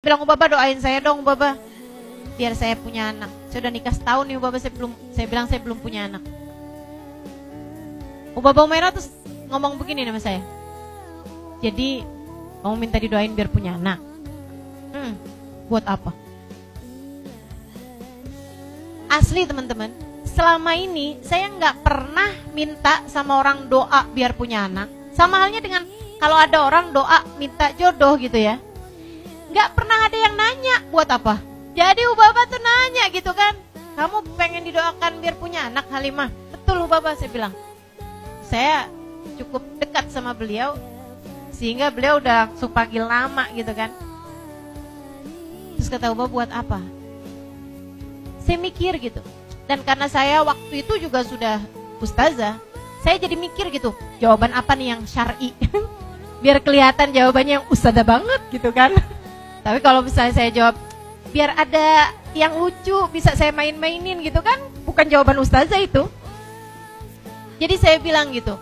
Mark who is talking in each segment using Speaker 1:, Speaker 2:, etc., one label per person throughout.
Speaker 1: Bilang, Baba doain saya dong Baba, biar saya punya anak. Saya udah nikah setahun nih Baba, saya bilang saya belum punya anak. Baba Umairah terus ngomong begini sama saya. Jadi kamu minta didoain biar punya anak. Buat apa? Asli teman-teman, selama ini saya nggak pernah minta sama orang doa biar punya anak. Sama halnya dengan kalau ada orang doa minta jodoh gitu ya, nggak pernah ada yang nanya buat apa. Jadi Ubaba tuh nanya gitu kan, kamu pengen didoakan biar punya anak Halimah? Betul Ubaba, saya bilang. Saya cukup dekat sama beliau sehingga beliau udah supagil lama gitu kan. Terus kata Ubaba, buat apa? Saya mikir gitu. Dan karena saya waktu itu juga sudah ustazah, saya jadi mikir gitu, jawaban apa nih yang syar'i? Biar kelihatan jawabannya yang ustazah banget gitu kan. Tapi kalau misalnya saya jawab biar ada yang lucu, bisa saya main-mainin gitu kan, bukan jawaban ustazah itu. Jadi saya bilang gitu,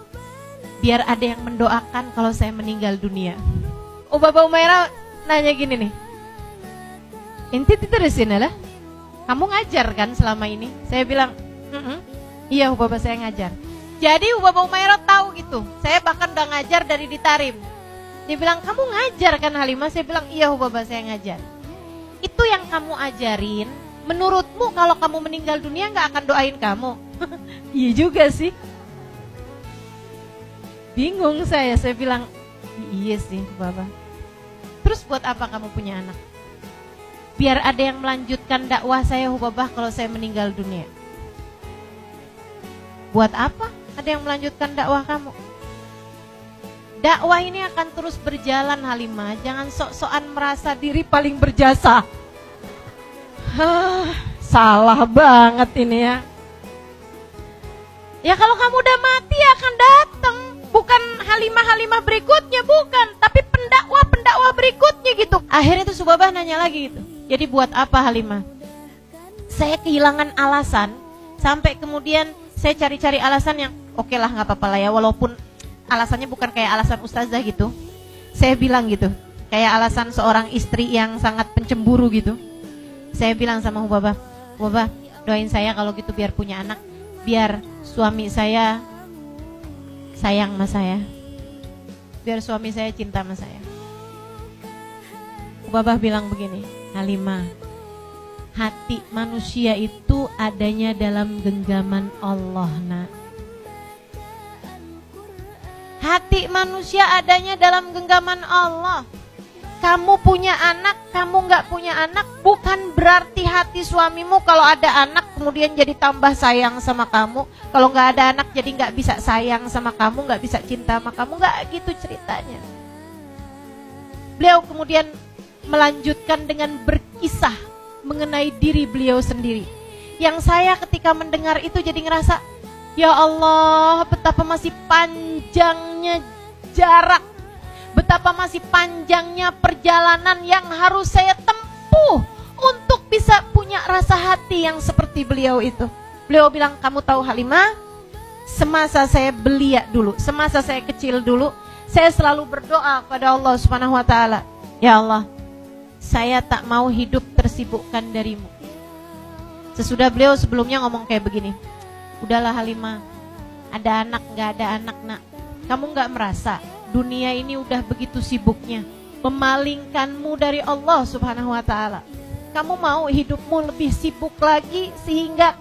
Speaker 1: biar ada yang mendoakan kalau saya meninggal dunia. Ubaba Umairah nanya gini nih, inti terusin lah, kamu ngajar kan selama ini? Saya bilang, iya Ubaba, saya ngajar. Jadi Ubaba Umairah tahu gitu, saya bahkan udah ngajar dari di Tarim. Dia bilang, kamu ngajar kan Halimah? Saya bilang, iya Ubaba, saya ngajar. Itu yang kamu ajarin, menurutmu kalau kamu meninggal dunia gak akan doain kamu? Iya juga sih. Bingung saya bilang, iya sih Ubaba. Terus buat apa kamu punya anak? Biar ada yang melanjutkan dakwah saya Ubaba kalau saya meninggal dunia. Buat apa ada yang melanjutkan dakwah kamu? Dakwah ini akan terus berjalan Halimah. Jangan sok-sokan merasa diri paling berjasa. Salah banget ini ya. Ya kalau kamu udah mati akan datang. Bukan Halimah-Halimah berikutnya, bukan. Tapi pendakwah berikutnya gitu. Akhirnya tuh Subabah nanya lagi gitu. Jadi buat apa Halimah? Saya kehilangan alasan. Sampai kemudian saya cari-cari alasan yang oke lah gak apa-apa lah ya. Walaupun alasannya bukan kayak alasan ustazah gitu. Saya bilang gitu, kayak alasan seorang istri yang sangat pencemburu gitu. Saya bilang sama Ubaba, Ubaba doain saya kalau gitu biar punya anak, biar suami saya sayang sama saya, biar suami saya cinta sama saya. Ubaba bilang begini, Halimah, hati manusia itu adanya dalam genggaman Allah nak. Hati manusia adanya dalam genggaman Allah. Kamu punya anak, kamu gak punya anak, bukan berarti hati suamimu kalau ada anak kemudian jadi tambah sayang sama kamu. Kalau gak ada anak jadi gak bisa sayang sama kamu, gak bisa cinta sama kamu. Gak gitu ceritanya. Beliau kemudian melanjutkan dengan berkisah mengenai diri beliau sendiri. Yang saya ketika mendengar itu jadi ngerasa, ya Allah, betapa masih panjangnya jarak, betapa masih panjangnya perjalanan yang harus saya tempuh untuk bisa punya rasa hati yang seperti beliau itu. Beliau bilang, kamu tahu Halimah, semasa saya belia dulu, semasa saya kecil dulu, saya selalu berdoa pada Allah Subhanahu wa taala, ya Allah, saya tak mau hidup tersibukkan darimu. Sesudah beliau sebelumnya ngomong kayak begini, udahlah Halimah, ada anak gak ada anak nak, kamu gak merasa dunia ini udah begitu sibuknya memalingkanmu dari Allah Subhanahu wa ta'ala. Kamu mau hidupmu lebih sibuk lagi sehingga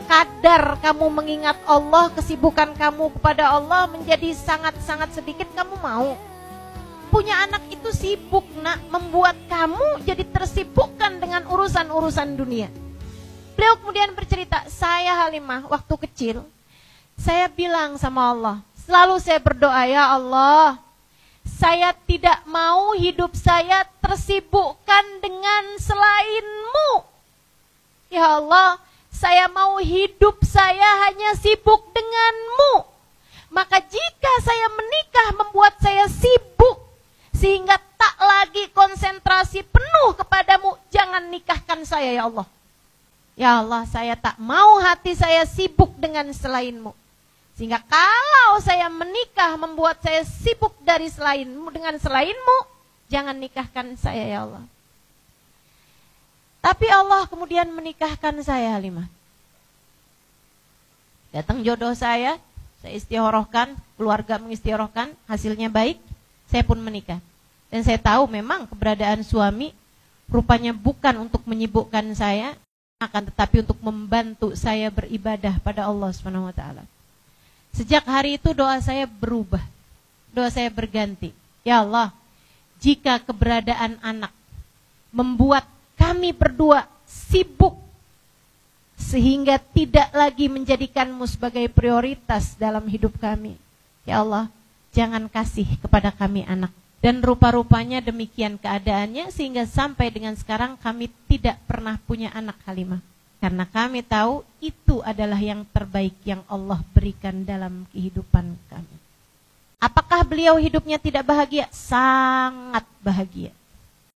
Speaker 1: kadar kamu mengingat Allah, kesibukan kamu kepada Allah menjadi sangat-sangat sedikit. Kamu mau punya anak itu sibuk nak, membuat kamu jadi tersibukkan dengan urusan-urusan dunia. Beliau kemudian bercerita, saya Halimah waktu kecil, saya bilang sama Allah, selalu saya berdoa, ya Allah, saya tidak mau hidup saya tersibukkan dengan selain-Mu. Ya Allah, saya mau hidup saya hanya sibuk dengan-Mu. Maka jika saya menikah membuat saya sibuk, sehingga tak lagi konsentrasi penuh kepadamu, jangan nikahkan saya ya Allah. Ya Allah, saya tak mau hati saya sibuk dengan selain-Mu. Sehingga kalau saya menikah membuat saya sibuk dari selain-Mu, dengan selain-Mu, jangan nikahkan saya ya Allah. Tapi Allah kemudian menikahkan saya, Halimah. Datang jodoh saya istikharahkan, keluarga mengistikharahkan, hasilnya baik, saya pun menikah. Dan saya tahu memang keberadaan suami rupanya bukan untuk menyibukkan saya, akan tetapi untuk membantu saya beribadah pada Allah Subhanahu wa taala. Sejak hari itu doa saya berubah. Doa saya berganti. Ya Allah, jika keberadaan anak membuat kami berdua sibuk sehingga tidak lagi menjadikanmu sebagai prioritas dalam hidup kami, ya Allah, jangan kasih kepada kami anak. Dan rupa-rupanya demikian keadaannya sehingga sampai dengan sekarang kami tidak pernah punya anak, Halimah. Karena kami tahu itu adalah yang terbaik yang Allah berikan dalam kehidupan kami. Apakah beliau hidupnya tidak bahagia? Sangat bahagia.